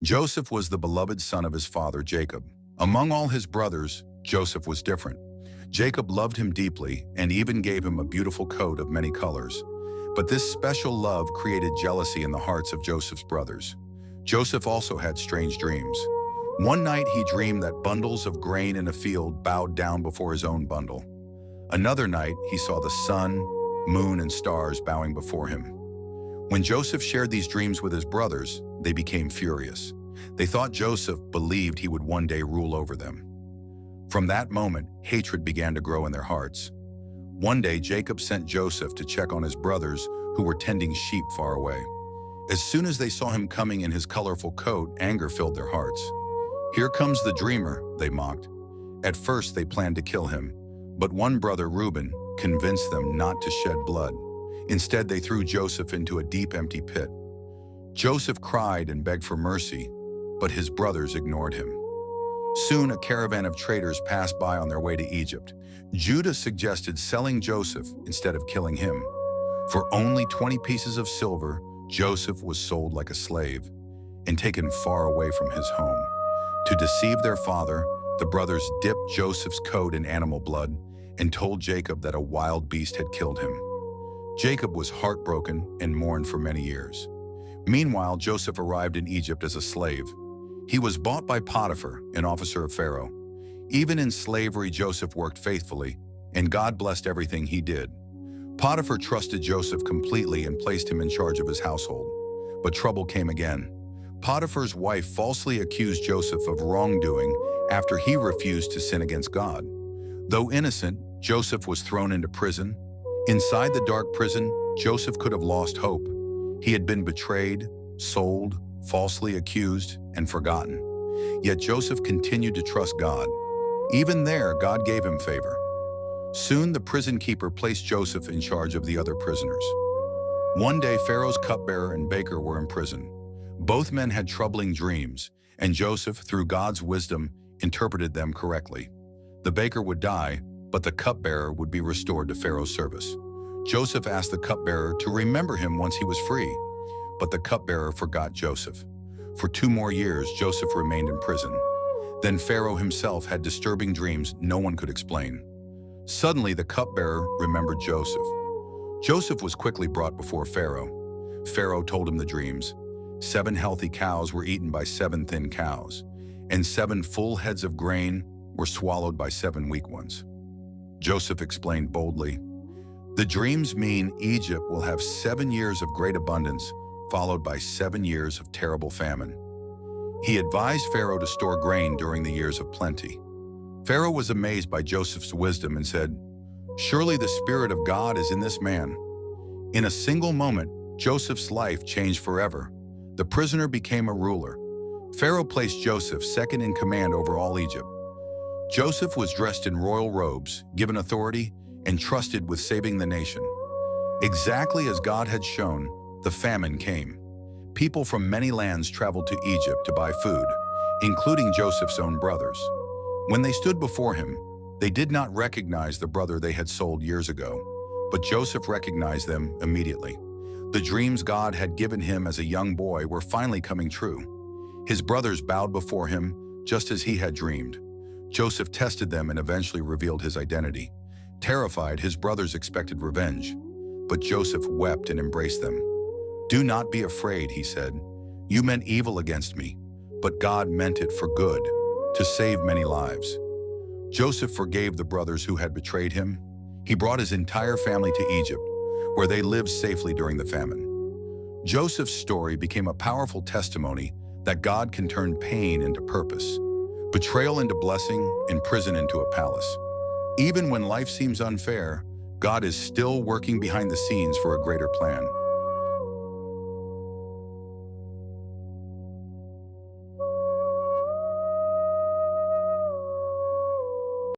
Joseph was the beloved son of his father Jacob. Among all his brothers, Joseph was different. Jacob loved him deeply and even gave him a beautiful coat of many colors. But this special love created jealousy in the hearts of Joseph's brothers. Joseph also had strange dreams. One night he dreamed that bundles of grain in a field bowed down before his own bundle. Another night he saw the sun, moon, and stars bowing before him. When Joseph shared these dreams with his brothers, they became furious. They thought Joseph believed he would one day rule over them. From that moment, hatred began to grow in their hearts. One day, Jacob sent Joseph to check on his brothers who were tending sheep far away. As soon as they saw him coming in his colorful coat, anger filled their hearts. "Here comes the dreamer," they mocked. At first, they planned to kill him, but one brother, Reuben, convinced them not to shed blood. Instead, they threw Joseph into a deep, empty pit. Joseph cried and begged for mercy, but his brothers ignored him. Soon, a caravan of traders passed by on their way to Egypt. Judah suggested selling Joseph instead of killing him. For only 20 pieces of silver, Joseph was sold like a slave and taken far away from his home. To deceive their father, the brothers dipped Joseph's coat in animal blood and told Jacob that a wild beast had killed him. Jacob was heartbroken and mourned for many years. Meanwhile, Joseph arrived in Egypt as a slave. He was bought by Potiphar, an officer of Pharaoh. Even in slavery, Joseph worked faithfully, and God blessed everything he did. Potiphar trusted Joseph completely and placed him in charge of his household. But trouble came again. Potiphar's wife falsely accused Joseph of wrongdoing after he refused to sin against God. Though innocent, Joseph was thrown into prison. Inside the dark prison, Joseph could have lost hope. He had been betrayed, sold, falsely accused, and forgotten. Yet Joseph continued to trust God. Even there, God gave him favor. Soon, the prison keeper placed Joseph in charge of the other prisoners. One day, Pharaoh's cupbearer and baker were in prison. Both men had troubling dreams, and Joseph, through God's wisdom, interpreted them correctly. The baker would die, but the cupbearer would be restored to Pharaoh's service. Joseph asked the cupbearer to remember him once he was free, but the cupbearer forgot Joseph. For 2 more years, Joseph remained in prison. Then Pharaoh himself had disturbing dreams no one could explain. Suddenly, the cupbearer remembered Joseph. Joseph was quickly brought before Pharaoh. Pharaoh told him the dreams. 7 healthy cows were eaten by 7 thin cows, and 7 full heads of grain were swallowed by 7 weak ones. Joseph explained boldly, "The dreams mean Egypt will have 7 years of great abundance, followed by 7 years of terrible famine." He advised Pharaoh to store grain during the years of plenty. Pharaoh was amazed by Joseph's wisdom and said, "Surely the Spirit of God is in this man." In a single moment, Joseph's life changed forever. The prisoner became a ruler. Pharaoh placed Joseph second in command over all Egypt. Joseph was dressed in royal robes, given authority, and trusted with saving the nation. Exactly as God had shown, the famine came. People from many lands traveled to Egypt to buy food, including Joseph's own brothers. When they stood before him, they did not recognize the brother they had sold years ago, but Joseph recognized them immediately. The dreams God had given him as a young boy were finally coming true. His brothers bowed before him, just as he had dreamed. Joseph tested them and eventually revealed his identity. Terrified, his brothers expected revenge, but Joseph wept and embraced them. "Do not be afraid," he said. "You meant evil against me, but God meant it for good, to save many lives." Joseph forgave the brothers who had betrayed him. He brought his entire family to Egypt, where they lived safely during the famine. Joseph's story became a powerful testimony that God can turn pain into purpose, betrayal into blessing, and prison into a palace. Even when life seems unfair, God is still working behind the scenes for a greater plan.